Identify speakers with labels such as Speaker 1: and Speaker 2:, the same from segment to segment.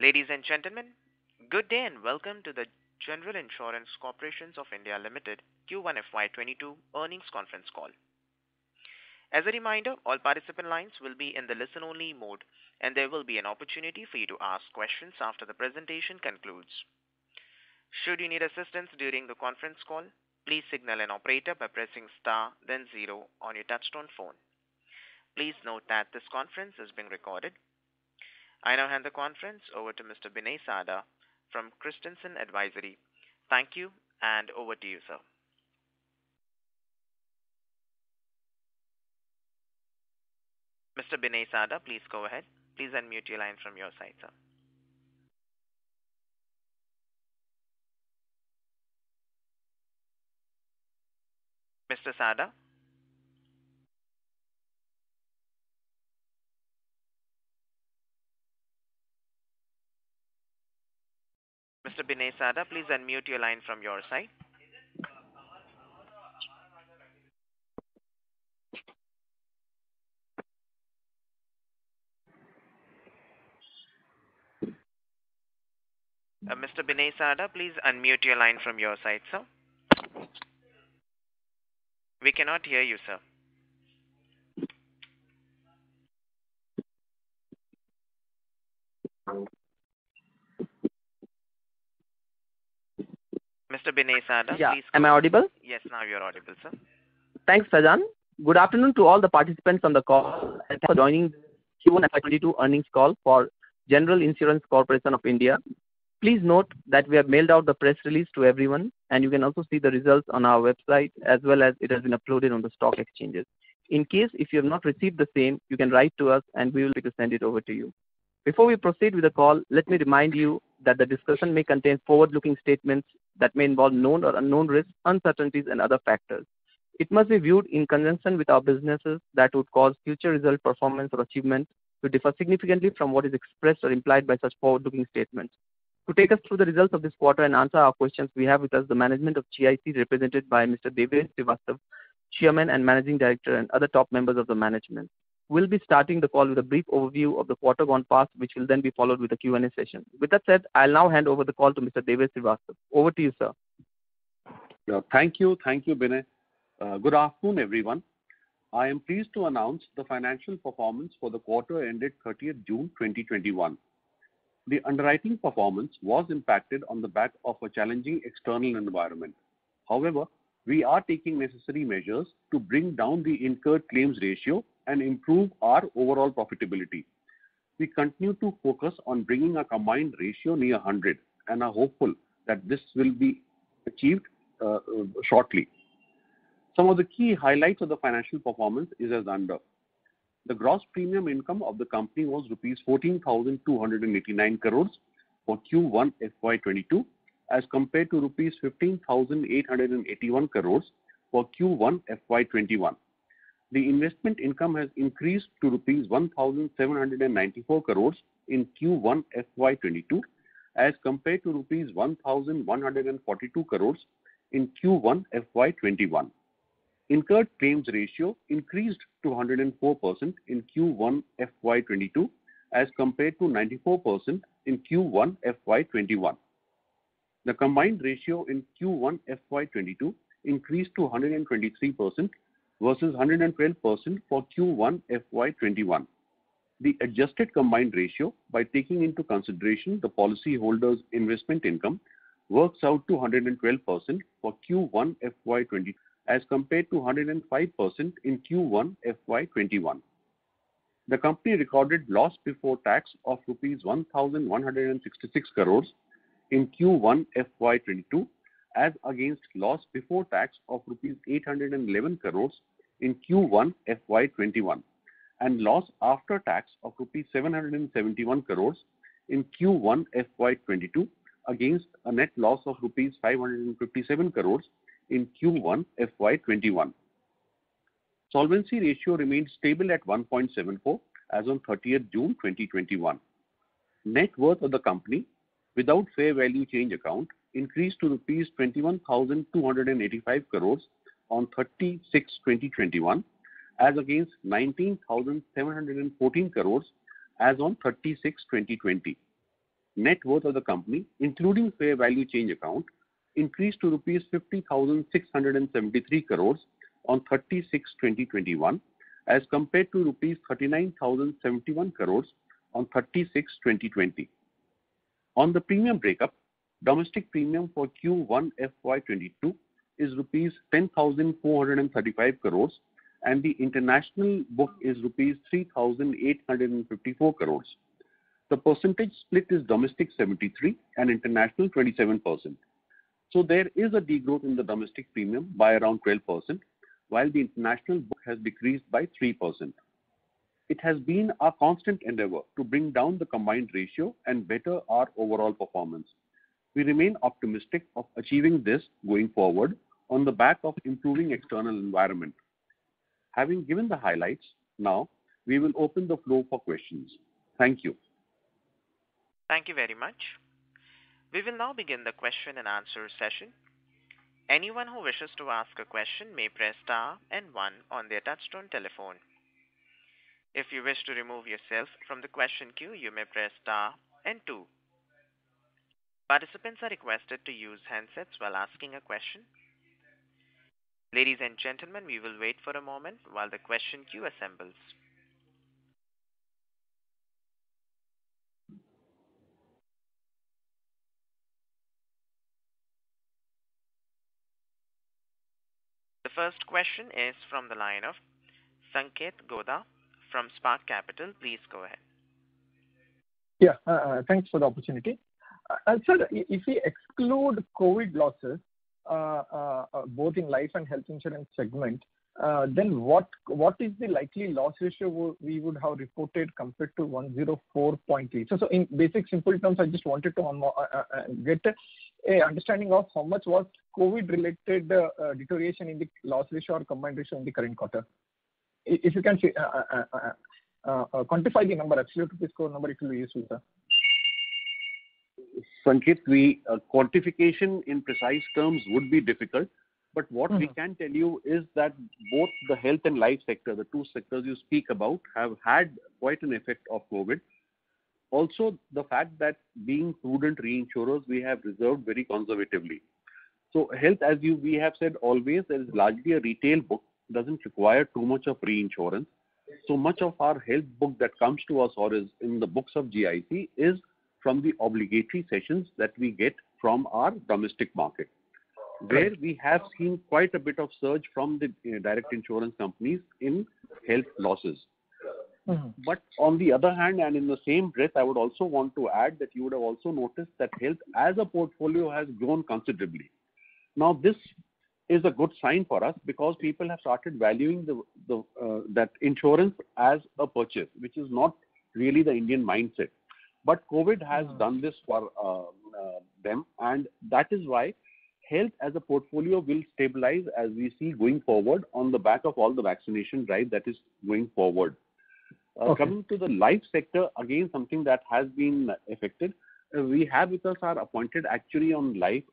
Speaker 1: Ladies and gentlemen, good day and welcome to the General Insurance Corporations of India Limited Q1 FY22 earnings conference call. As a reminder, all participant lines will be in the listen-only mode, and there will be an opportunity for you to ask questions after the presentation concludes. Should you need assistance during the conference call, please signal an operator by pressing star then zero on your touchtone phone. Please note that this conference is being recorded. I now hand the conference over to Mr. Binay Sada from Christensen Advisory. Thank you, and over to you, sir. Mr. Binay Sada, please go ahead. Please unmute your line from your side, sir. Mr. Sada? Mr. Binay Sada, please unmute your line from your side. Mr. Binay Sada, please unmute your line from your side, sir. We cannot hear you, sir. Mr. Binay Sada,
Speaker 2: Yeah,
Speaker 1: please.
Speaker 2: am I audible?
Speaker 1: Yes, now you're audible, sir.
Speaker 2: Thanks, Fajan. Good afternoon to all the participants on the call and thanks for joining Q1 FY22 earnings call for General Insurance Corporation of India. Please note that we have mailed out the press release to everyone, and you can also see the results on our website as well as it has been uploaded on the stock exchanges. In case if you have not received the same, you can write to us and we will be to send it over to you. Before we proceed with the call, let me remind you that the discussion may contain forward-looking statements that may involve known or unknown risks, uncertainties, and other factors. It must be viewed in conjunction with our businesses that would cause future result, performance, or achievement to differ significantly from what is expressed or implied by such forward-looking statements. To take us through the results of this quarter and answer our questions, we have with us the management of GIC represented by Mr. Devesh Srivastava, Chairman and Managing Director, and other top members of the management. We'll be starting the call with a brief overview of the quarter gone past, which will then be followed with a Q&A session. With that said, I'll now hand over the call to Mr. Devesh Srivastava. Over to you, sir.
Speaker 3: Yeah, thank you, Binay. Good afternoon, everyone. I am pleased to announce the financial performance for the quarter ended 30th June 2021. The underwriting performance was impacted on the back of a challenging external environment. However, we are taking necessary measures to bring down the incurred claims ratio and improve our overall profitability. We continue to focus on bringing a combined ratio near 100 and are hopeful that this will be achieved shortly. Some of the key highlights of the financial performance is as under. The gross premium income of the company was rupees 14,289 crores for Q1 FY22 as compared to rupees 15,881 crores for Q1 FY21. The investment income has increased to rupees 1,794 crores in Q1 FY22 as compared to rupees 1,142 crores in Q1 FY21. Incurred claims ratio increased to 104% in Q1 FY22 as compared to 94% in Q1 FY21. The combined ratio in Q1 FY22 increased to 123% versus 112% for Q1 FY21. The adjusted combined ratio, by taking into consideration the policyholder's investment income, works out to 112% for Q1 FY22 as compared to 105% in Q1 FY21. The company recorded loss before tax of rupees 1,166 crores in Q1 FY22 as against loss before tax of rupees 811 crores in Q1 FY21 and loss after tax of rupees 771 crores in Q1 FY22 against a net loss of rupees 557 crores in Q1 FY21. Solvency ratio remained stable at 1.74 as on 30th June 2021. Net worth of the company without fair value change account increased to rupees 21,285 crores on 30/6/2021 as against 19,714 crores as on 30/6/2020. net worth of the company, including fair value change account, increased to rupees 50,673 crores on 30/6/2021 as compared to rupees 39,071 crores on 30/6/2020. On the premium breakup, domestic premium for Q1 FY22 is rupees 10,435 crores and the international book is rupees 3,854 crores. The percentage split is domestic 73 and international 27%. So there is a degrowth in the domestic premium by around 12%, while the international book has decreased by 3%. It has been our constant endeavor to bring down the combined ratio and better our overall performance. We remain optimistic of achieving this going forward on the back of improving external environment. Having given the highlights, now we will open the floor for questions. Thank you.
Speaker 1: Thank you very much. We will now begin the question and answer session. Anyone who wishes to ask a question may press star and 1 on their touchtone telephone. If you wish to remove yourself from the question queue, you may press star and 2. Participants are requested to use handsets while asking a question. Ladies and gentlemen, we will wait for a moment while the question queue assembles. The first question is from the line of Sanket Godha from Spark Capital. Please go ahead.
Speaker 4: Yeah, thanks for the opportunity. Sir, if we exclude COVID losses, both in life and health insurance segment, then what is the likely loss ratio we would have reported compared to 104.8? So in basic simple terms, I just wanted to get a understanding of how much was COVID-related deterioration in the loss ratio or combined ratio in the current quarter. If you can quantify the number, absolute rupees score number, it will be useful, sir.
Speaker 3: Sanket, quantification in precise terms would be difficult, but what we can tell you is that both the health and life sector, the two sectors you speak about, have had quite an effect of COVID. Also, the fact that being prudent reinsurers, we have reserved very conservatively. So health, as we have said always, there is largely a retail book, doesn't require too much of reinsurance. So much of our health book that comes to us or is in the books of GIC is from the obligatory sessions that we get from our domestic market, where we have seen quite a bit of surge from the direct insurance companies in health losses. But on the other hand, and in the same breath, I would also want to add that you would have also noticed that health as a portfolio has grown considerably. Now, this is a good sign for us because people have started valuing that insurance as a purchase, which is not really the Indian mindset. But COVID has done this for them, and that is why health as a portfolio will stabilize as we see going forward on the back of all the vaccination drive that is going forward. Coming to the life sector, again, something that has been affected. We have with us our appointed actuary on life,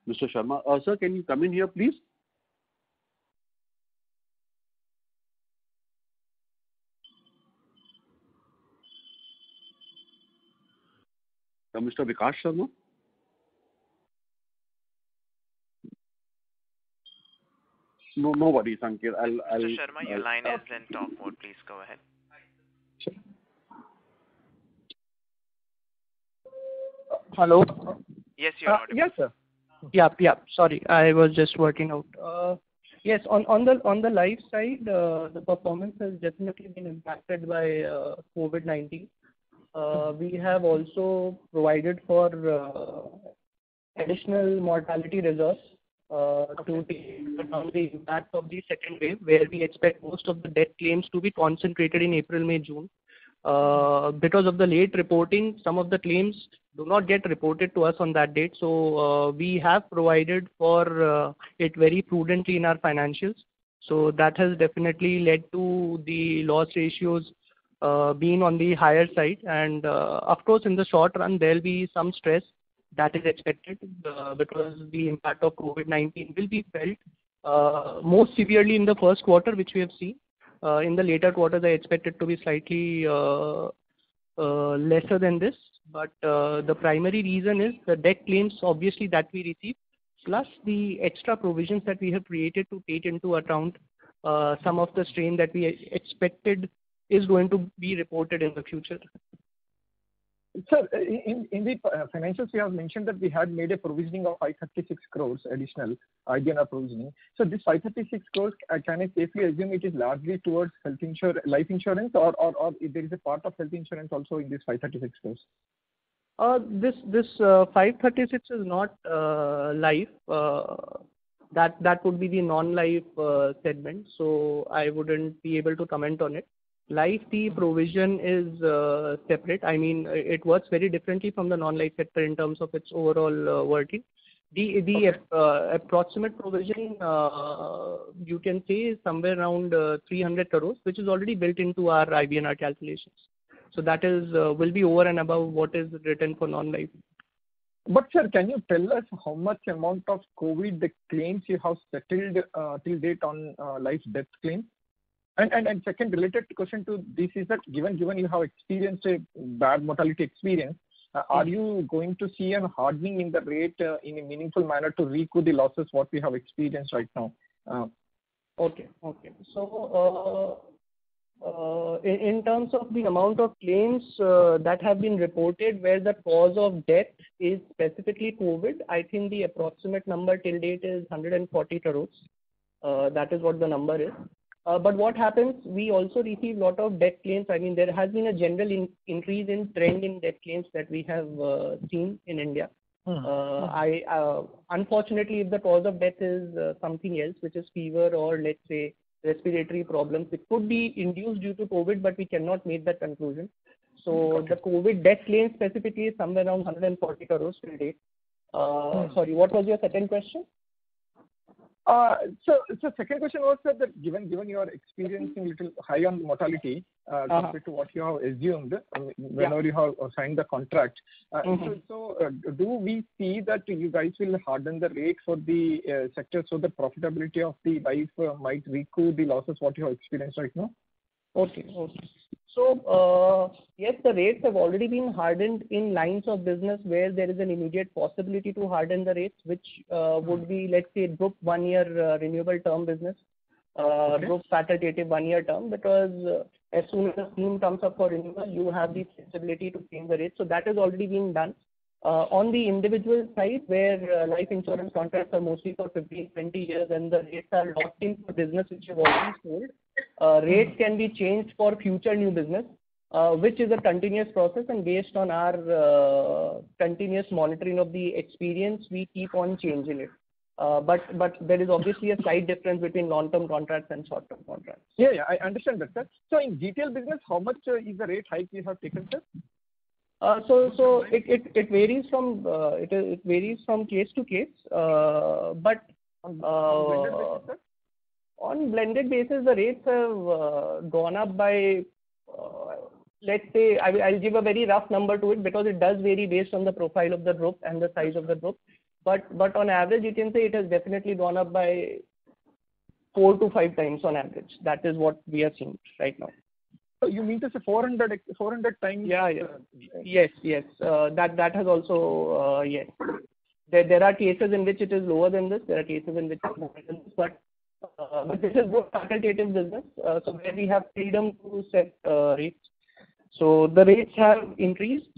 Speaker 3: Mr. Sharma. Sir, can you come in here, please? Mr. Vikas Sharma? No worries, Sanket.
Speaker 1: Mr. Sharma, your line is in talk mode. Please go ahead.
Speaker 4: Sure. Hello?
Speaker 1: Yes, you're audible.
Speaker 4: Yes, sir.
Speaker 5: Yeah. Sorry, I was just working out. Yes, on the life side, the performance has definitely been impacted by COVID-19. We have also provided for additional mortality reserves to take down the impact of the second wave, where we expect most of the death claims to be concentrated in April, May, June. Because of the late reporting, some of the claims do not get reported to us on that date. So we have provided for it very prudently in our financials. So that has definitely led to the loss ratios being on the higher side. And of course, in the short run, there will be some stress that is expected because the impact of COVID-19 will be felt most severely in the first quarter, which we have seen. In the later quarters, I expect it to be slightly lesser than this. But the primary reason is the debt claims obviously that we receive, plus the extra provisions that we have created to take into account some of the strain that we expected is going to be reported in the future.
Speaker 4: Sir, in the financials, you have mentioned that we had made a provisioning of 536 crores additional IBNR provisioning. So this 536 crores, can I safely assume it is largely towards life insurance, or there is a part of health insurance also in this 536 crores?
Speaker 5: This 536 is not life. That would be the non-life segment. So I wouldn't be able to comment on it. Life, the provision is separate. I mean, it works very differently from the non-life sector in terms of its overall working. The approximate provision, you can say, is somewhere around 300 crores, which is already built into our IBNR calculations. So that is will be over and above what is written for non-life.
Speaker 4: But sir, can you tell us how much amount of COVID claims you have settled till date on life death claims? And second related question to this is that given you have experienced a bad mortality experience, are you going to see a hardening in the rate in a meaningful manner to recoup the losses what we have experienced right now?
Speaker 5: Okay. So in terms of the amount of claims that have been reported where the cause of death is specifically COVID, I think the approximate number till date is 140 crores. That is what the number is. But what happens, we also receive a lot of death claims. I mean, there has been a general increase in trend in death claims that we have seen in India. Unfortunately, if the cause of death is something else, which is fever or let's say respiratory problems, it could be induced due to COVID, but we cannot make that conclusion. So the COVID death claim specifically is somewhere around 140 crores till date. Sorry, what was your second question?
Speaker 4: So second question was that given you are experiencing little high on mortality compared to what you have assumed whenever you have signed the contract, so do we see that you guys will harden the rate for the sector so the profitability of the life might recoup the losses what you have experienced right now?
Speaker 5: Okay. So, yes, the rates have already been hardened in lines of business where there is an immediate possibility to harden the rates, which would be, let's say, group 1 year renewable term business, group facultative 1 year term, because as soon as the scheme comes up for renewal, you have the flexibility to change the rate. So that has already been done. On the individual side, where life insurance contracts are mostly for 15, 20 years and the rates are locked in for business which you've already sold, rates can be changed for future new business, which is a continuous process, and based on our continuous monitoring of the experience, we keep on changing it. But there is obviously a slight difference between long-term contracts and short-term contracts.
Speaker 4: Yeah, I understand that, sir. So in GTL business, how much is the rate hike you have taken, sir?
Speaker 5: So it varies from it varies from case to case, but on blended basis, the rates have gone up by let's say I'll give a very rough number to it because it does vary based on the profile of the group and the size of the group, but on average you can say it has definitely gone up by 4 to 5 times on average. That is what we are seeing right now.
Speaker 4: So you mean to say 400 times?
Speaker 5: Yeah. Yes. That has also yes. There are cases in which it is lower than this. There are cases in which it is higher than this. But this is good facultative business, so where we have freedom to set rates. So the rates have increased,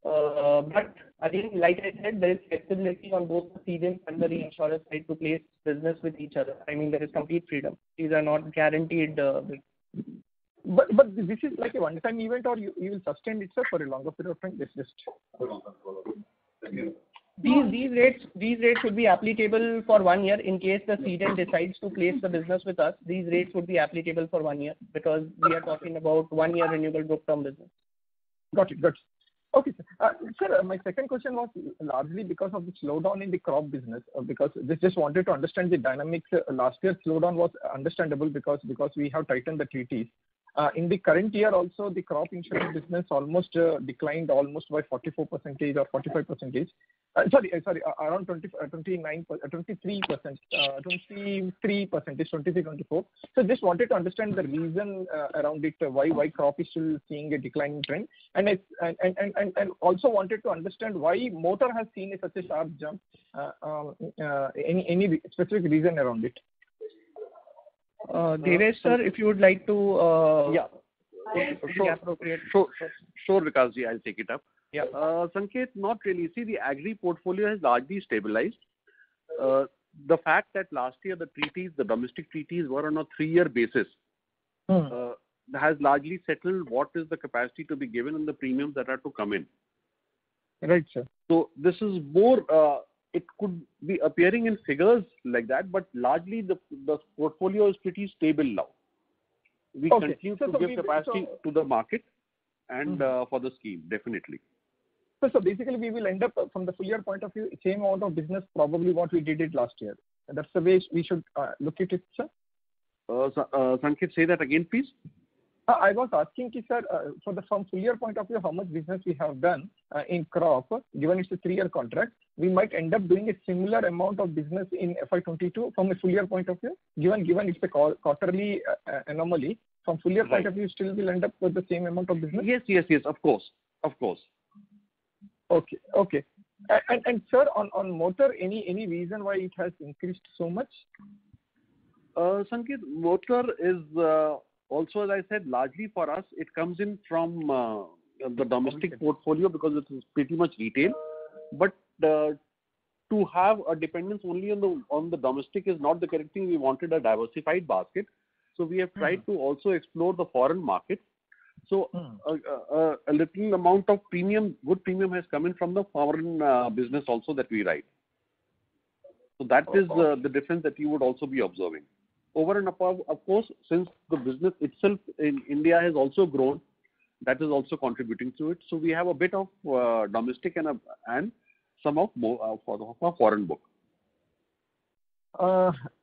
Speaker 5: but again, like I said, there is flexibility on both the ceding and the reinsurer side to place business with each other. I mean, there is complete freedom. These are not guaranteed.
Speaker 4: But this is like a one-time event, or you will sustain itself for a longer period of time?
Speaker 5: These rates would be applicable for 1 year in case the cedent decides to place the business with us. These rates would be applicable for 1 year because we are talking about 1 year renewable group term business.
Speaker 4: Got it. Okay, sir. Sir, my second question was largely because of the slowdown in the crop business. Because just wanted to understand the dynamics. Last year's slowdown was understandable because we have tightened the treaties. In the current year also, the crop insurance business almost declined almost by 44% or 45%. Around 23%, 24. So just wanted to understand the reason around it, why crop is still seeing a declining trend, and also wanted to understand why motor has seen such a sharp jump. Any specific reason around it?
Speaker 5: Devesh sir, if you would like to appropriate.
Speaker 3: Sure, Vikasji, I'll take it up.
Speaker 5: Yeah.
Speaker 3: Sanket, not really. See, the agri portfolio has largely stabilized. The fact that last year the domestic treaties were on a 3-year basis has largely settled what is the capacity to be given and the premiums that are to come in.
Speaker 4: Right, sir.
Speaker 3: So this is more, it could be appearing in figures like that, but largely the portfolio is pretty stable now. We continue to give capacity to the market and for the scheme, definitely.
Speaker 4: So basically we will end up from the full year point of view, same amount of business probably what we did it last year. That's the way we should look at it, sir.
Speaker 3: Sanket, say that again, please.
Speaker 4: I was asking, sir, from full year point of view, how much business we have done in crop, given it's a 3-year contract, we might end up doing a similar amount of business in FY22 from a full year point of view, given it's a quarterly anomaly. From full year point of view, still will end up with the same amount of business?
Speaker 3: Yes, of course.
Speaker 4: Okay. And sir, on motor, any reason why it has increased so much?
Speaker 3: Sanket, motor is also, as I said, largely for us, it comes in from the domestic portfolio because it is pretty much retail. But to have a dependence only on the domestic is not the correct thing. We wanted a diversified basket. So we have tried to also explore the foreign market. So a little amount of good premium has come in from the foreign business also that we write. So that is the difference that you would also be observing. Over and above, of course, since the business itself in India has also grown, that is also contributing to it. So we have a bit of domestic and some of more for the foreign book.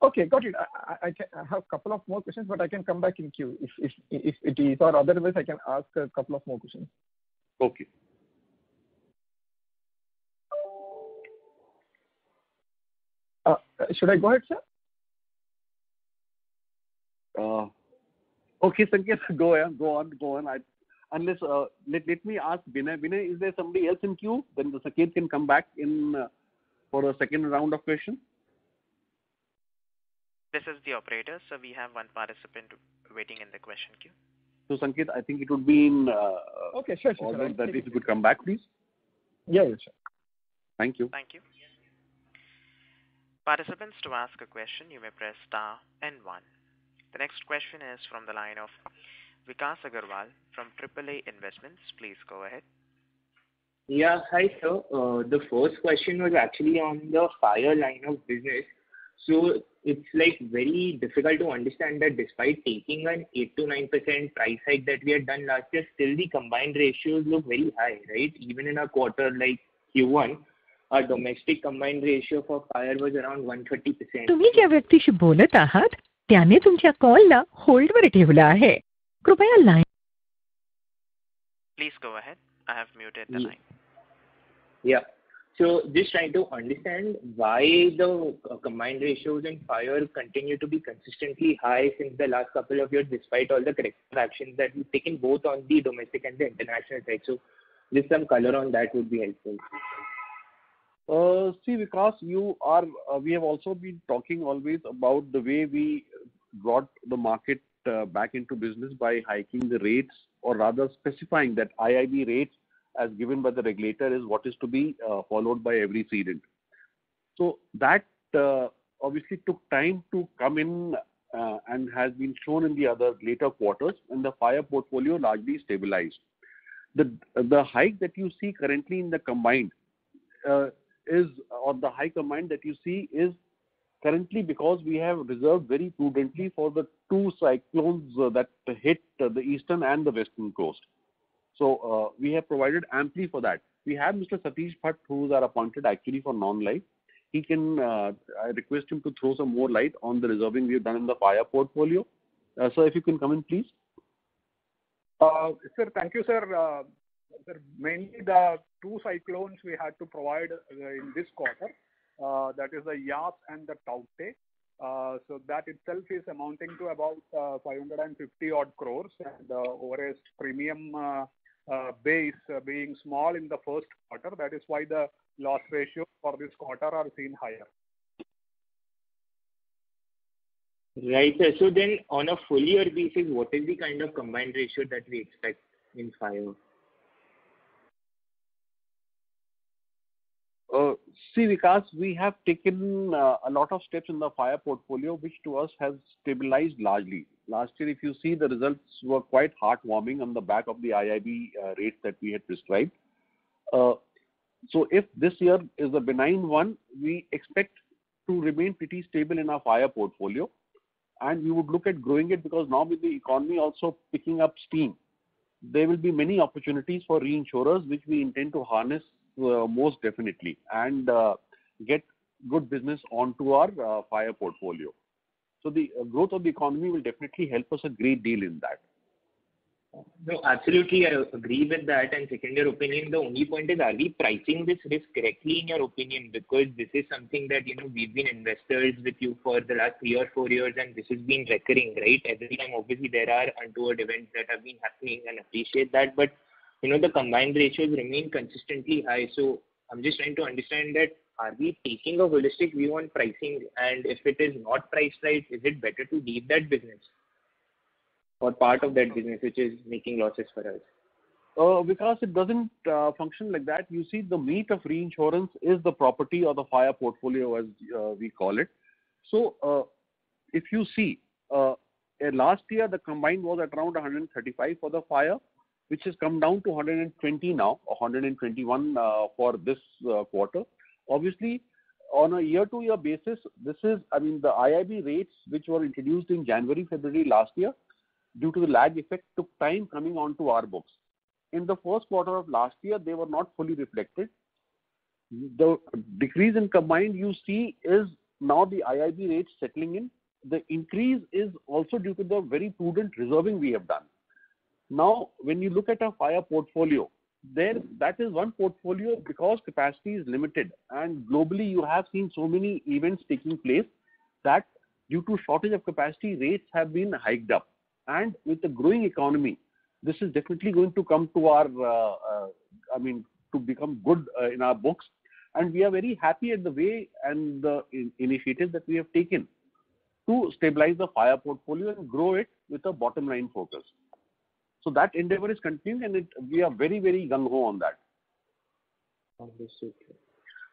Speaker 4: Okay, got it. I have a couple of more questions, but I can come back in queue if it is, or otherwise I can ask a couple of more questions.
Speaker 3: Okay.
Speaker 4: Should I go ahead, sir?
Speaker 3: Okay, Sanket, go on. Unless let me ask Binay. Binay, is there somebody else in queue? Then the Sanket can come back in for a second round of questions.
Speaker 1: This is the operator, so we have one participant waiting in the question queue.
Speaker 3: So Sanket, I think it would be in
Speaker 4: okay, sure.
Speaker 3: order that if you could come back, please.
Speaker 4: Yeah, sure.
Speaker 3: Thank you.
Speaker 1: Thank you. Participants, to ask a question, you may press star and 1. The next question is from the line of Vikas Agarwal from AAA Investments. Please go ahead.
Speaker 6: Yeah, hi sir. The first question was actually on the fire line of business. So it's like very difficult to understand that despite taking an 8 to 9% price hike that we had done last year, still the combined ratios look very high, right? Even in a quarter like Q1, our domestic combined ratio for fire was around 130%.
Speaker 7: तुम्ही ज्या व्यक्तीशी बोलत आहात त्याने तुमच्या कॉलला होल्डवर ठेवला आहे. कृपया line.
Speaker 1: Please go ahead. I have muted the line.
Speaker 6: Yeah. So just trying to understand why the combined ratios in fire continue to be consistently high since the last couple of years, despite all the corrective actions that we've taken both on the domestic and the international side. So just some color on that would be helpful.
Speaker 3: See, Vikas, we have also been talking always about the way we brought the market back into business by hiking the rates, or rather specifying that IIB rates as given by the regulator is what is to be followed by every cedant. So that obviously took time to come in and has been shown in the other later quarters, and the fire portfolio largely stabilized. The hike that you see currently in the combined the high combined that you see is currently because we have reserved very prudently for the 2 cyclones that hit the eastern and the western coast. So we have provided amply for that. We have Mr. Satish Bhatt, who is our appointed actually for non-life. He can, I request him to throw some more light on the reserving we have done in the fire portfolio. So if you can come in, please.
Speaker 8: Sir, thank you, sir. Sir, mainly the two cyclones we had to provide in this quarter, that is the Yas and the Taukte. So that itself is amounting to about 550 odd crores, and over a premium base being small in the first quarter, that is why the loss ratio for this quarter are seen higher.
Speaker 6: Right, sir. So then on a full year basis, what is the kind of combined ratio that we expect in fire?
Speaker 3: See, Vikas, we have taken a lot of steps in the fire portfolio, which to us has stabilized largely. Last year, if you see, the results were quite heartwarming on the back of the IIB rates that we had prescribed. So if this year is a benign one, we expect to remain pretty stable in our fire portfolio. And we would look at growing it because now with the economy also picking up steam, there will be many opportunities for reinsurers, which we intend to harness most definitely and get good business onto our fire portfolio. So the growth of the economy will definitely help us a great deal in that.
Speaker 6: No, absolutely, I agree with that. And second, your opinion, the only point is, are we pricing this risk correctly in your opinion? Because this is something that, we've been investors with you for the last 3 or 4 years, and this has been recurring, right? Every time, obviously, there are untoward events that have been happening, and appreciate that. But, the combined ratios remain consistently high. So I'm just trying to understand that, are we taking a holistic view on pricing? And if it is not priced right, is it better to leave that business? Or part of that business which is making losses for us?
Speaker 3: Because it doesn't function like that. You see, the meat of reinsurance is the property or the fire portfolio, as we call it. So if you see, last year the combined was at around 135 for the fire, which has come down to 120 now, or 121 for this quarter. Obviously, on a year-to-year basis, this is, the IIB rates which were introduced in January, February last year, due to the lag effect, took time coming onto our books. In the first quarter of last year, they were not fully reflected. The decrease in combined you see is now the IIB rates settling in. The increase is also due to the very prudent reserving we have done. Now, when you look at a fire portfolio, that is one portfolio because capacity is limited, and globally you have seen so many events taking place that due to shortage of capacity, rates have been hiked up. And with the growing economy, this is definitely going to come to our, to become good in our books. And we are very happy at the way and the initiatives that we have taken to stabilize the fire portfolio and grow it with a bottom line focus. So that endeavor is continuing, and we are very, very gung-ho on that.
Speaker 6: Understood.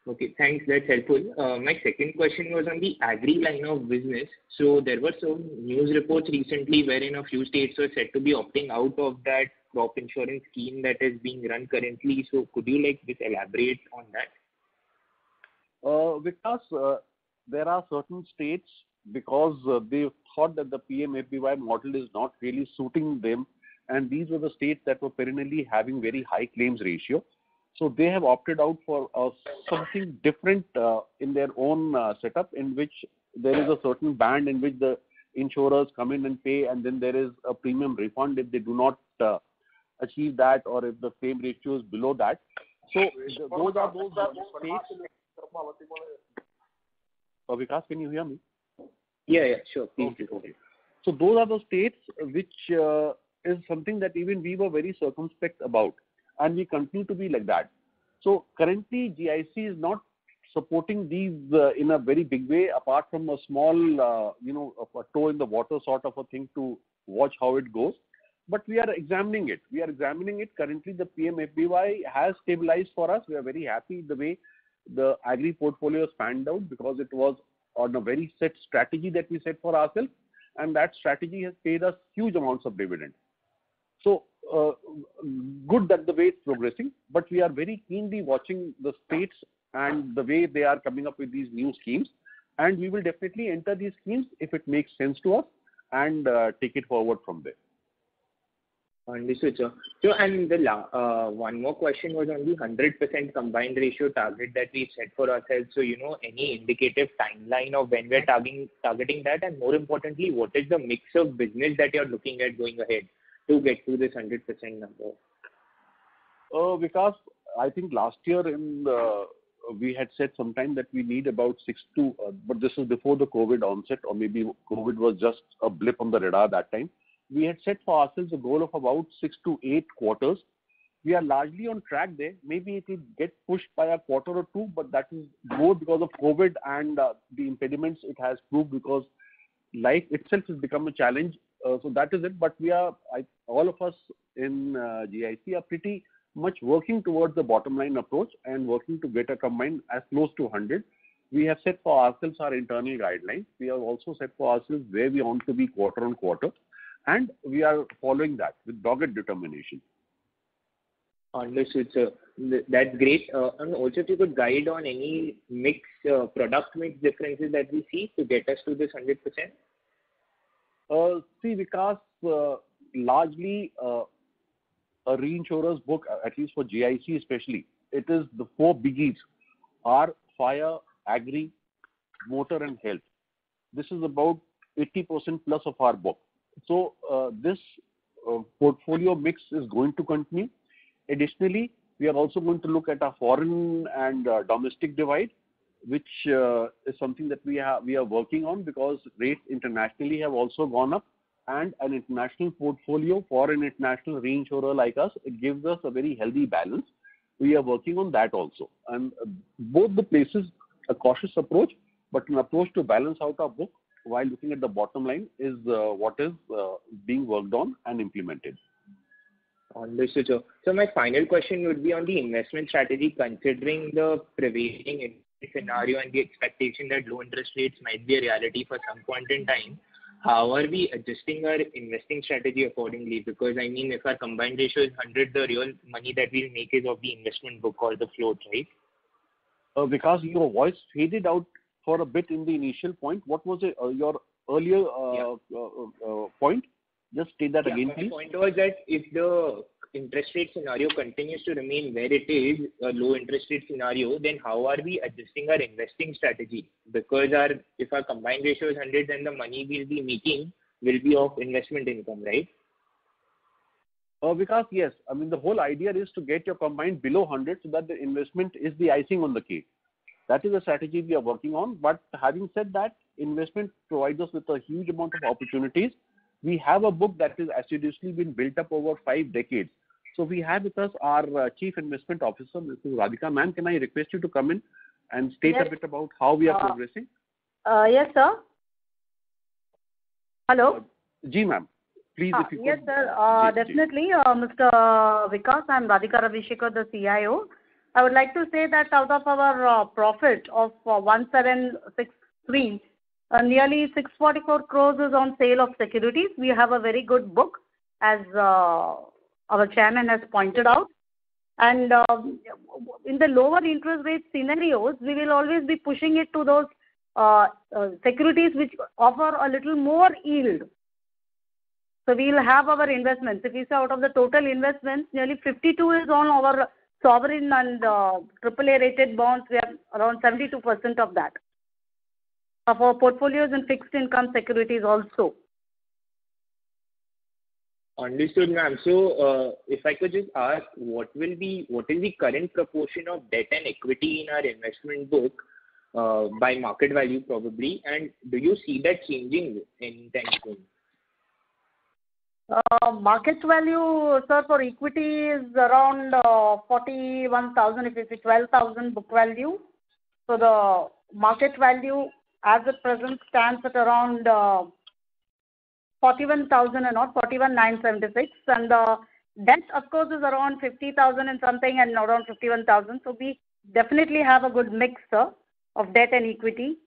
Speaker 6: Okay, thanks. That's helpful. My second question was on the agri line of business. So there were some news reports recently wherein a few states were said to be opting out of that crop insurance scheme that is being run currently. So could you just elaborate on that?
Speaker 3: Because there are certain states, because they thought that the PMFBY model is not really suiting them, and these were the states that were perennially having very high claims ratio. So they have opted out for something different in their own setup, in which there is a certain band in which the insurers come in and pay, and then there is a premium refund if they do not achieve that, or if the claim ratio is below that. So those are states. Vikas, can you hear me?
Speaker 6: Yeah, sure. Please.
Speaker 3: Okay. So those are the states which is something that even we were very circumspect about, and we continue to be like that. So currently GIC is not supporting these in a very big way, apart from a small, a toe in the water sort of a thing to watch how it goes. But we are examining it. Currently the PMFBY has stabilized for us. We are very happy the way the agri portfolio spanned out, because it was on a very set strategy that we set for ourselves, and that strategy has paid us huge amounts of dividend. So good that the way it's progressing, but we are very keenly watching the states and the way they are coming up with these new schemes, and we will definitely enter these schemes if it makes sense to us and take it forward from there.
Speaker 6: Understood, sir. So, and the one more question was on the 100% combined ratio target that we set for ourselves. So, any indicative timeline of when we're targeting that, and more importantly, what is the mix of business that you're looking at going ahead? to get to this 100% number?
Speaker 3: Because I think last year we had said sometime that we need about but this is before the COVID onset, or maybe COVID was just a blip on the radar that time. We had set for ourselves a goal of about 6 to 8 quarters. We are largely on track there. Maybe it will get pushed by a quarter or two, but that is more because of COVID and the impediments it has proved, because life itself has become a challenge. So that is it. But all of us in GIC are pretty much working towards the bottom line approach and working to get a combined as close to 100. We have set for ourselves our internal guidelines. We have also set for ourselves where we want to be quarter on quarter, and we are following that with dogged determination.
Speaker 6: Understood, sir. That's great. And also, if you could guide on any product mix differences that we see to get us to this 100%?
Speaker 3: See, Vikas, largely a reinsurer's book, at least for GIC especially, it is the 4 biggies are fire, agri, motor and health. This is about 80% plus of our book. So this portfolio mix is going to continue. Additionally, we are also going to look at our foreign and domestic divide, which is something that we are working on, because rates internationally have also gone up, and an international portfolio for an international reinsurer like us, it gives us a very healthy balance. We are working on that also. And both the places, a cautious approach, but an approach to balance out our book while looking at the bottom line is what is being worked on and implemented.
Speaker 6: Understood, sir. So my final question would be on the investment strategy, considering the prevailing scenario and the expectation that low interest rates might be a reality for some point in time. How are we adjusting our investing strategy accordingly? Because I mean, if our combined ratio is 100, the real money that we'll make is of the investment book or the float, right?
Speaker 3: Because your voice faded out for a bit in the initial point. What was your earlier point? Just state that again, please.
Speaker 6: My point was that if the interest rate scenario continues to remain where it is, a low interest rate scenario, then how are we adjusting our investing strategy? Because if our combined ratio is 100, then the money we'll be making will be of investment income, right?
Speaker 3: Because yes, I mean the whole idea is to get your combined below 100 so that the investment is the icing on the cake. That is a strategy we are working on. But having said that, investment provides us with a huge amount of opportunities. We have a book that has assiduously been built up over 5 decades. So we have with us our Chief Investment Officer, Mrs. Radhika. Ma'am, can I request you to come in and state a bit about how we are progressing?
Speaker 9: Yes, sir. Hello?
Speaker 3: Ji, ma'am. Please, if you
Speaker 9: yes,
Speaker 3: could.
Speaker 9: sir. Definitely, Mr. Vikas, I'm Radhika Ravishekar, the CIO. I would like to say that out of our profit of 1763, nearly 644 crores is on sale of securities. We have a very good book, as our chairman has pointed out. And in the lower interest rate scenarios, we will always be pushing it to those securities which offer a little more yield. So we will have our investments. If you say out of the total investments, nearly 52 is on our sovereign and AAA rated bonds. We have around 72% of that. Of our portfolios in fixed income securities also.
Speaker 6: Understood, ma'am. So, if I could just ask, what is the current proportion of debt and equity in our investment book by market value probably, and do you see that changing anytime soon?
Speaker 9: Market value, sir, for equity is around 41,000, if it's 12,000 book value. So the market value as at present stands at around 41,000 and not 41,976, and the debt of course is around 50,000 and something and around 51,000. So we definitely have a good mix, sir, of debt and equity.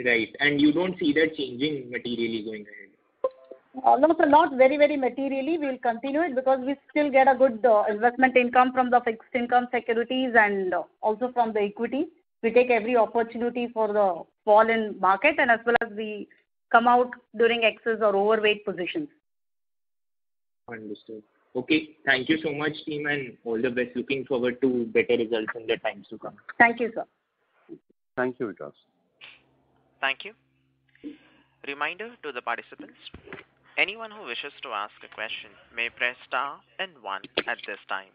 Speaker 6: Right, and you don't see that changing materially going ahead?
Speaker 9: No, sir, not very, very materially. We'll continue it because we still get a good investment income from the fixed income securities and also from the equity. We take every opportunity for the fall in market, and as well as we come out during excess or overweight positions.
Speaker 6: Understood. Okay, thank you so much, team, and all the best. Looking forward to better results in the times to come.
Speaker 9: Thank you, sir.
Speaker 3: Thank you, Vikas.
Speaker 1: Thank you. Reminder to the participants, Anyone who wishes to ask a question may press star and one at this time.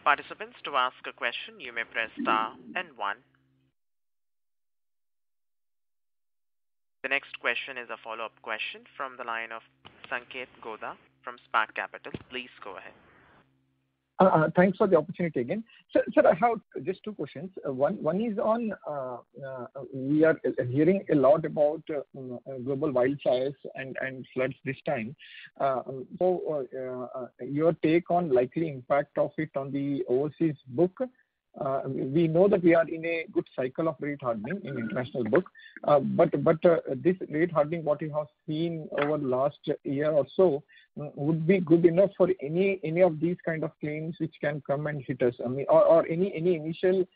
Speaker 1: Participants, to ask a question, you may press star and one. The next question is a follow-up question from the line of Sanket Goda from Spark Capital. Please go ahead.
Speaker 4: Thanks for the opportunity again. Sir, I have just two questions. One is on, we are hearing a lot about global wildfires and floods this time. Your take on likely impact of it on the overseas book. We know that we are in a good cycle of rate hardening in international book, but this rate hardening, what you have seen over the last year or so, would be good enough for any of these kind of claims which can come and hit us. I mean, or any initial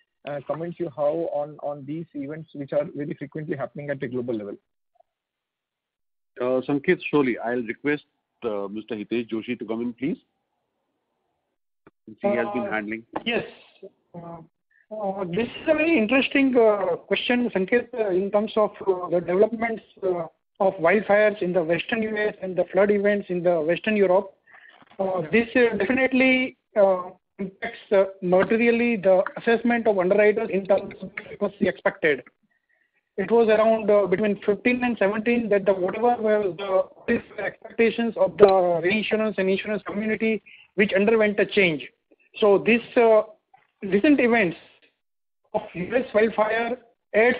Speaker 4: comments you have on these events which are very frequently happening at a global level.
Speaker 3: Sanket, surely I'll request Mr. Hitesh Joshi to come in, please. He has been handling.
Speaker 10: Yes. This is a very interesting question, Sanket, in terms of the developments of wildfires in the Western US and the flood events in the Western Europe. This definitely impacts materially the assessment of underwriters in terms of what was expected. It was around between 15 and 17 that whatever were the expectations of the reinsurance and insurance community which underwent a change. So this recent events of US wildfire adds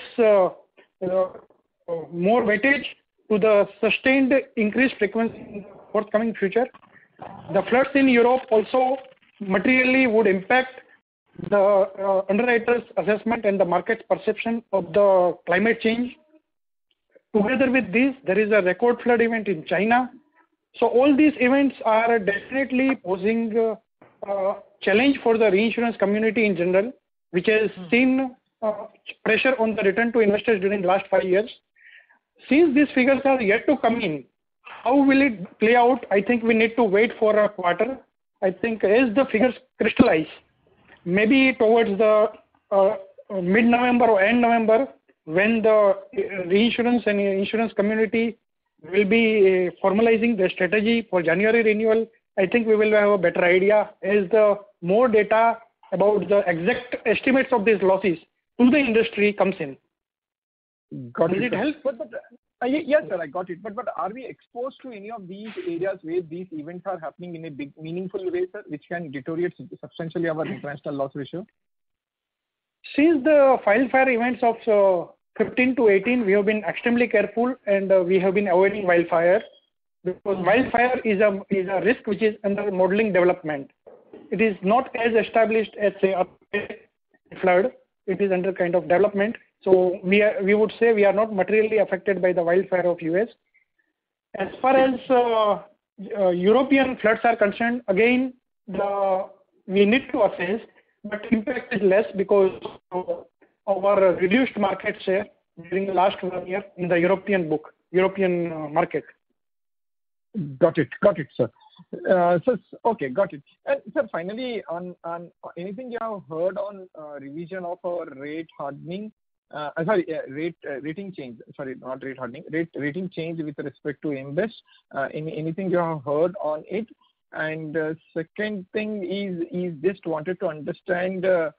Speaker 10: more weightage to the sustained increased frequency in the forthcoming future. The floods in Europe also materially would impact the underwriters' assessment and the market's perception of the climate change. Together with this, there is a record flood event in China. So all these events are definitely posing a challenge for the reinsurance community in general, which has seen pressure on the return to investors during the last 5 years. Since these figures are yet to come in, how will it play out? I think we need to wait for a quarter. I think as the figures crystallize, maybe towards the mid-November or end November, when the reinsurance and insurance community will be formalizing the strategy for January renewal, I think we will have a better idea as the more data about the exact estimates of these losses to the industry comes in.
Speaker 4: Got
Speaker 10: Does
Speaker 4: it
Speaker 10: help?
Speaker 4: Yes, sir, I got it. But are we exposed to any of these areas where these events are happening in a big, meaningful way, sir, which can deteriorate substantially our international loss ratio?
Speaker 10: Since the wildfire events of 15 to 18, we have been extremely careful and we have been avoiding wildfire because wildfire is a risk which is under modeling development. It is not as established as say a flood. It is under kind of development. So we would say we are not materially affected by the wildfire of US. As far as European floods are concerned, again, we need to assess, but impact is less because of our reduced market share during the last 1 year in the European market.
Speaker 4: Got it, sir. Okay, got it. And sir, finally, on anything you have heard on revision of our rate hardening? Rating change. Sorry, not rate hardening. Rating change with respect to AM Best. Anything you have heard on it? And second thing is just wanted to understand in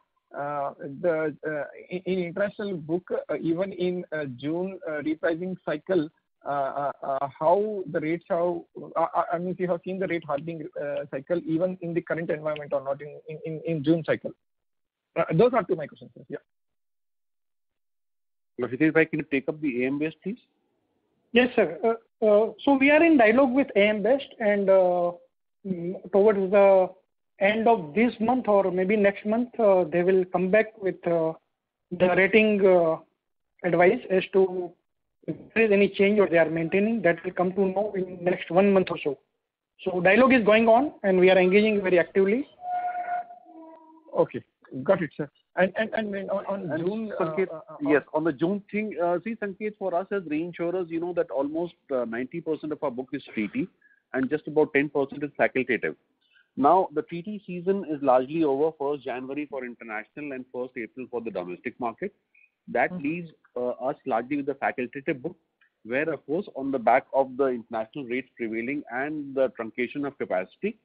Speaker 4: international book, even in June Repricing cycle, how the rates have. I mean, if you have seen the rate hardening cycle, even in the current environment or not in June cycle. Those are two of my questions, sir. Yeah.
Speaker 3: Hitesh, can you take up the AM Best, please?
Speaker 10: Yes, sir. So we are in dialogue with AM Best, and towards the end of this month or maybe next month, they will come back with the rating advice as to if there is any change or they are maintaining. That will come to know in next 1 month or so. So dialogue is going on, and we are engaging very actively.
Speaker 3: Okay, got it, sir. And on June, Sanket, yes, on the June thing, see, Sanket, for us as reinsurers, you know that almost 90% of our book is treaty and just about 10% is facultative. Now, the treaty season is largely over, 1st January for international and 1st April for the domestic market. That leaves us largely with the facultative book, where, of course, on the back of the international rates prevailing and the truncation of capacity,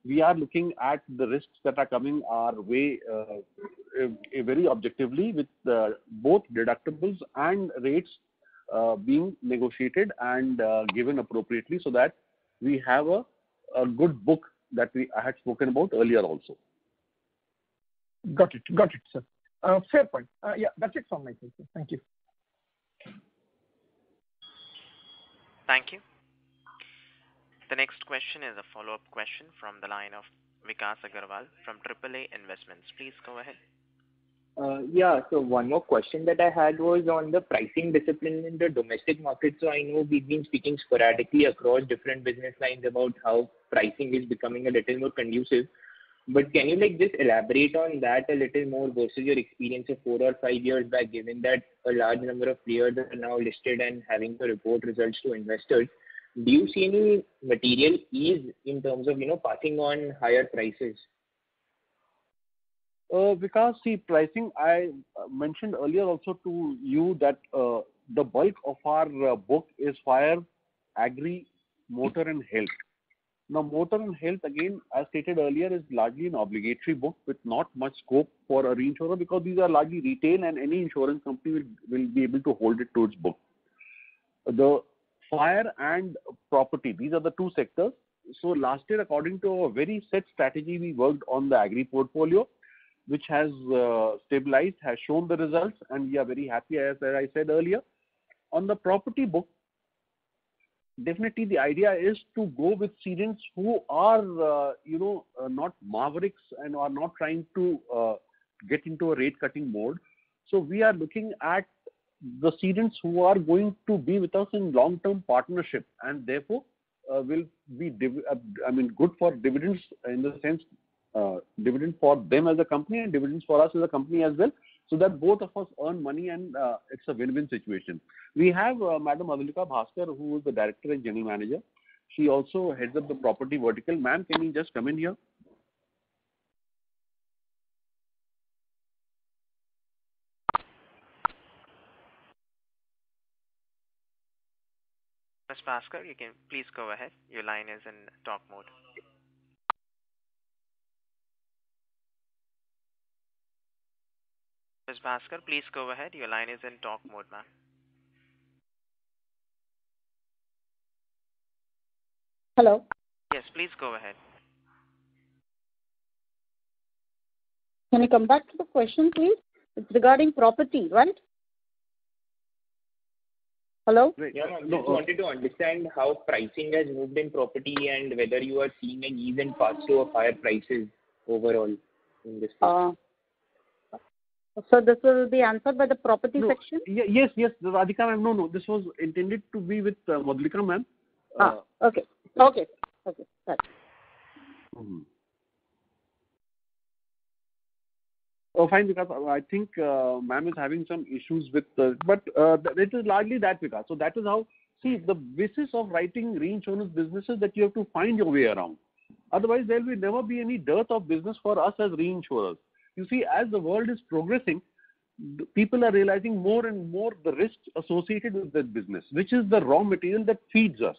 Speaker 3: we are looking at the risks that are coming our way very objectively, with both deductibles and rates being negotiated and given appropriately, so that we have a good book that I had spoken about earlier also.
Speaker 4: Got it, sir. Fair point. Yeah, that's it from my side, sir. Thank you.
Speaker 1: Thank you. The next question is a follow-up question from the line of Vikas Agarwal from AAA Investments. Please go ahead.
Speaker 6: Yeah, so one more question that I had was on the pricing discipline in the domestic market. So I know we've been speaking sporadically across different business lines about how pricing is becoming a little more conducive. But can you just elaborate on that a little more versus your experience of 4 or 5 years back, given that a large number of players are now listed and having to report results to investors? Do you see any material ease in terms of, passing on higher prices?
Speaker 3: Because see, pricing, I mentioned earlier also to you that the bulk of our book is fire, agri, motor and health. Now, motor and health, again, as stated earlier, is largely an obligatory book with not much scope for a reinsurer, because these are largely retail and any insurance company will be able to hold it to its book. The fire and property, these are the two sectors. So last year, according to a very set strategy, we worked on the agri portfolio, which has stabilized, has shown the results, and we are very happy, as I said earlier. On the property book, definitely the idea is to go with cedents who are, not mavericks and are not trying to get into a rate-cutting mode. So we are looking at the cedents who are going to be with us in long-term partnership, and therefore will be, good for dividends, in the sense, dividend for them as a company and dividends for us as a company as well, so that both of us earn money, and it's a win-win situation. We have Madam Adulika Bhaskar, who is the Director and General Manager. She also heads up the property vertical. Ma'am, can you just come in here?
Speaker 1: Ms. Bhaskar, you can please go ahead. Your line is in talk mode. Ms. Bhaskar, please go ahead. Your line is in talk mode, ma'am.
Speaker 9: Hello.
Speaker 1: Yes, please go ahead.
Speaker 9: Can you come back to the question, please? It's regarding property, right? Hello?
Speaker 6: Yeah, I just wanted to understand how pricing has moved in property and whether you are seeing an ease and pass-through of higher prices overall in this case.
Speaker 9: So this will be answered by the property section?
Speaker 3: Yes, Radhika ma'am. No, this was intended to be with Madhulika ma'am.
Speaker 9: Okay. Right.
Speaker 3: Oh, fine, because I think ma'am is having some issues with, but it is largely that, because so that is how. See, the basis of writing reinsurance businesses, that you have to find your way around. Otherwise, there will never be any dearth of business for us as reinsurers. You see, as the world is progressing, people are realizing more and more the risks associated with that business, which is the raw material that feeds us.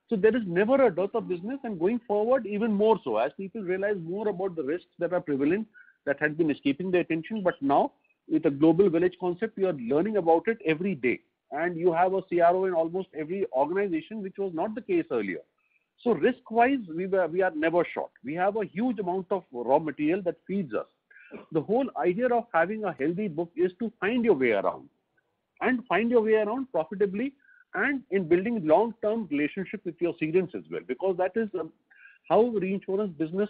Speaker 3: So there is never a dearth of business, and going forward, even more so, as people realize more about the risks that are prevalent, that had been escaping their attention. But now, with a global village concept, you are learning about it every day. And you have a CRO in almost every organization, which was not the case earlier. So risk-wise, we are never short. We have a huge amount of raw material that feeds us. The whole idea of having a healthy book is to find your way around, and find your way around profitably, and in building long-term relationship with your cedents as well, because that is how reinsurance business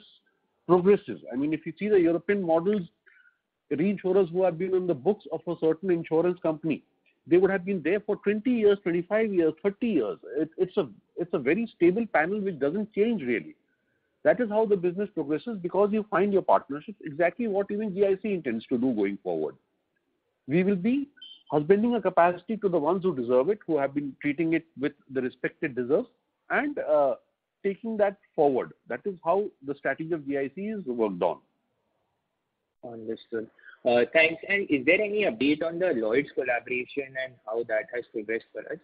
Speaker 3: progresses. I mean, if you see the European models, reinsurers who have been on the books of a certain insurance company, they would have been there for 20 years, 25 years, 30 years. It's a very stable panel which doesn't change really. That is how the business progresses, because you find your partnerships, exactly what even GIC intends to do going forward. We will be husbanding a capacity to the ones who deserve it, who have been treating it with the respect it deserves, and taking that forward. That is how the strategy of GIC is worked on.
Speaker 6: Understood. Thanks. And is there any update on the Lloyd's collaboration and how that has progressed for us?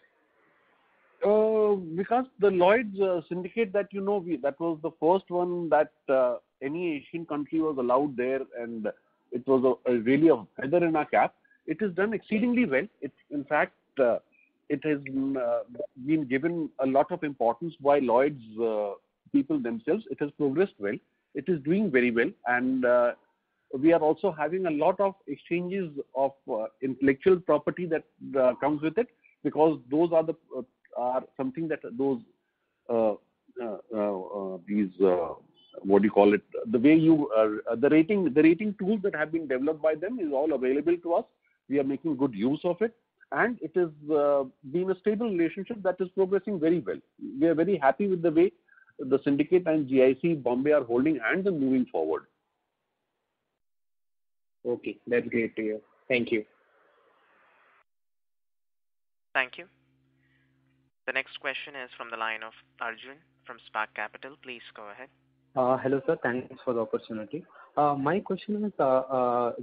Speaker 3: Because the Lloyd's syndicate that that was the first one that any Asian country was allowed there, and it was really a feather in our cap. It is done exceedingly well. In fact, it has been given a lot of importance by Lloyd's people themselves. It has progressed well. It is doing very well, and we are also having a lot of exchanges of intellectual property that comes with it, because those are something that those these what do you call it? The way the rating tools that have been developed by them is all available to us. We are making good use of it, and it has been a stable relationship that is progressing very well. We are very happy with the way the syndicate and GIC Bombay are holding hands and moving forward.
Speaker 6: Okay, that's great to hear. Thank you.
Speaker 1: Thank you. The next question is from the line of Arjun from Spark Capital. Please go ahead.
Speaker 11: Hello, sir. Thanks for the opportunity. My question is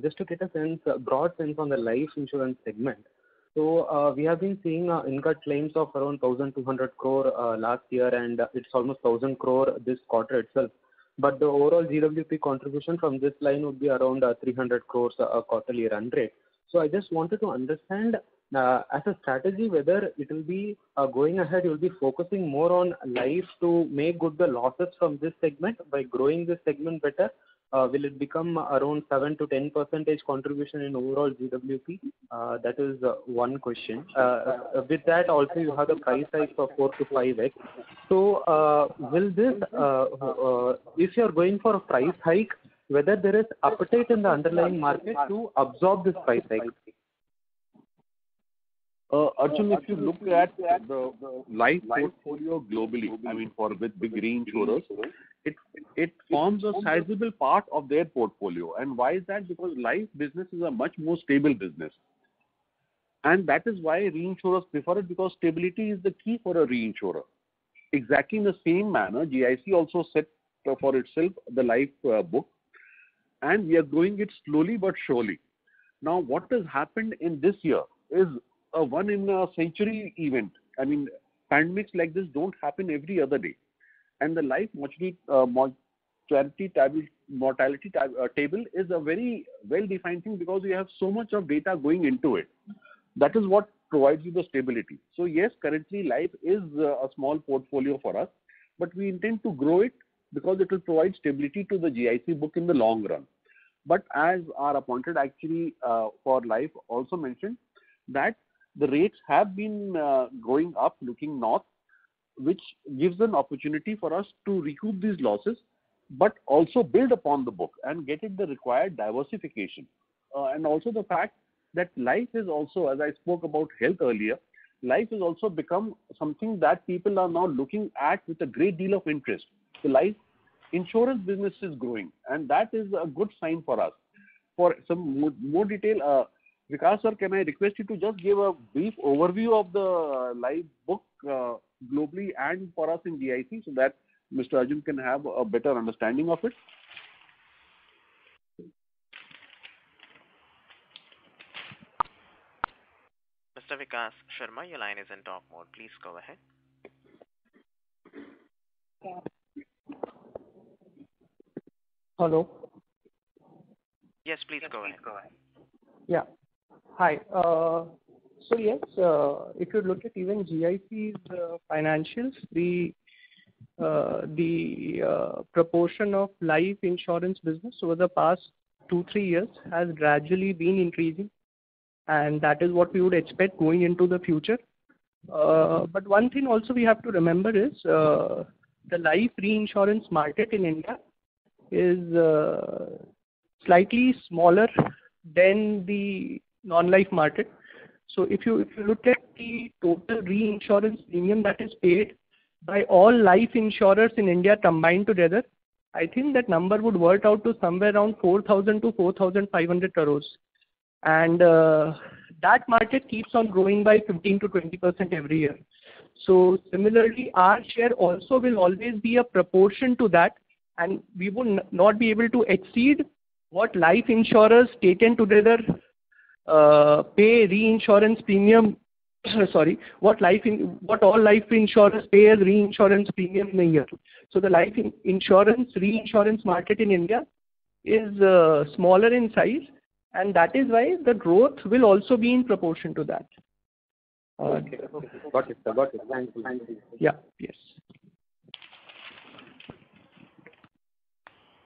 Speaker 11: just to get a broad sense on the life insurance segment. So we have been seeing incurred claims of around 1,200 crore last year, and it's almost 1,000 crore this quarter itself. But the overall GWP contribution from this line would be around 300 crores a quarterly run rate. So I just wanted to understand as a strategy whether it will be going ahead, you will be focusing more on life to make good the losses from this segment by growing this segment better. Will it become around 7 to 10% contribution in overall GWP? That is one question. With that, also you have the price hike of 4 to 5x. So will this, if you are going for a price hike, whether there is appetite in the underlying market to absorb this price hike?
Speaker 3: Arjun, if you look at the life portfolio globally, with big reinsurers, it forms a sizable part of their portfolio. And why is that? Because life business is a much more stable business. And that is why reinsurers prefer it, because stability is the key for a reinsurer. Exactly in the same manner, GIC also set for itself the life book, and we are growing it slowly but surely. Now, what has happened in this year is a one-in-a-century event. Pandemics like this don't happen every other day. And the life mortality table is a very well-defined thing, because we have so much of data going into it. That is what provides you the stability. So yes, currently life is a small portfolio for us, but we intend to grow it because it will provide stability to the GIC book in the long run. But as our appointed actuary for life also mentioned, that the rates have been going up, looking north, which gives an opportunity for us to recoup these losses, but also build upon the book and get it the required diversification. And also the fact that life is also, as I spoke about health earlier, life has also become something that people are now looking at with a great deal of interest. The life insurance business is growing, and that is a good sign for us. For some more detail, Vikas sir, can I request you to just give a brief overview of the life book globally and for us in GIC, so that Mr. Arjun can have a better understanding of it?
Speaker 1: Mr. Vikas Sharma, your line is in talk mode. Please go ahead.
Speaker 5: Hello.
Speaker 1: Yes, please go ahead.
Speaker 5: Yeah. Hi. So yes, if you look at even GIC's financials, the proportion of life insurance business over the past 2-3 years has gradually been increasing, and that is what we would expect going into the future. But one thing also we have to remember is the life reinsurance market in India is slightly smaller than the non-life market. So if you look at the total reinsurance premium that is paid by all life insurers in India combined together, I think that number would work out to somewhere around 4,000 to 4,500 crores. And that market keeps on growing by 15 to 20% every year. So similarly, our share also will always be a proportion to that, and we will not be able to exceed what life insurers taken together pay reinsurance premium. Sorry, what all life insurers pay as reinsurance premium in a year. So the reinsurance market in India is smaller in size, and that is why the growth will also be in proportion to that.
Speaker 11: Okay. Got it, sir. Got it. Thank you.
Speaker 5: Yeah. Yes.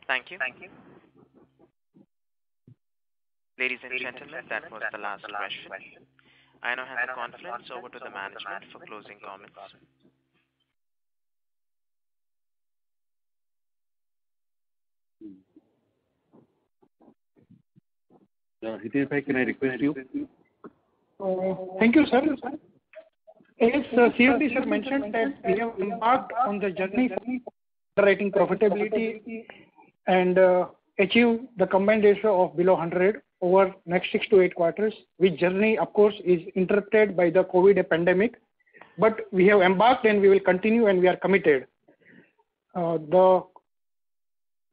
Speaker 1: Thank you. Ladies and gentlemen, that was the last question. I now hand the conference over to the management for closing comments.
Speaker 3: Hitesh, can I request you?
Speaker 10: Thank you, sir. As CFD sir mentioned that we have embarked on the journey for underwriting profitability and achieve the combined ratio of below 100 over next 6 to 8 quarters, which journey, of course, is interrupted by the COVID pandemic. But we have embarked and we will continue and we are committed. The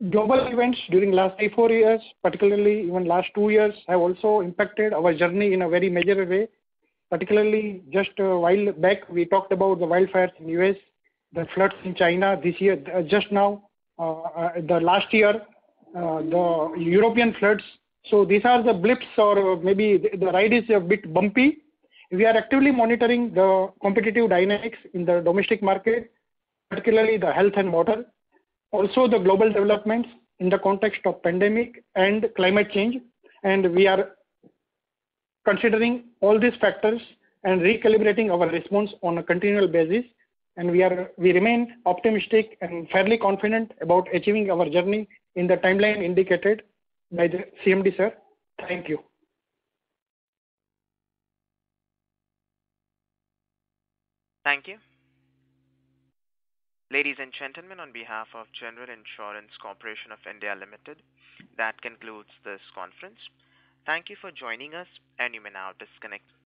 Speaker 10: global events during last 3-4 years, particularly even last 2 years, have also impacted our journey in a very major way. Particularly just a while back, we talked about the wildfires in US, the floods in China this year, just now, the last year, the European floods. So these are the blips, or maybe the ride is a bit bumpy. We are actively monitoring the competitive dynamics in the domestic market, particularly the health and motor. Also the global developments in the context of pandemic and climate change. And we are considering all these factors and recalibrating our response on a continual basis. And we remain optimistic and fairly confident about achieving our journey in the timeline indicated by the CMD, sir. Thank you.
Speaker 1: Thank you. Ladies and gentlemen, on behalf of General Insurance Corporation of India Limited, that concludes this conference. Thank you for joining us, and you may now disconnect.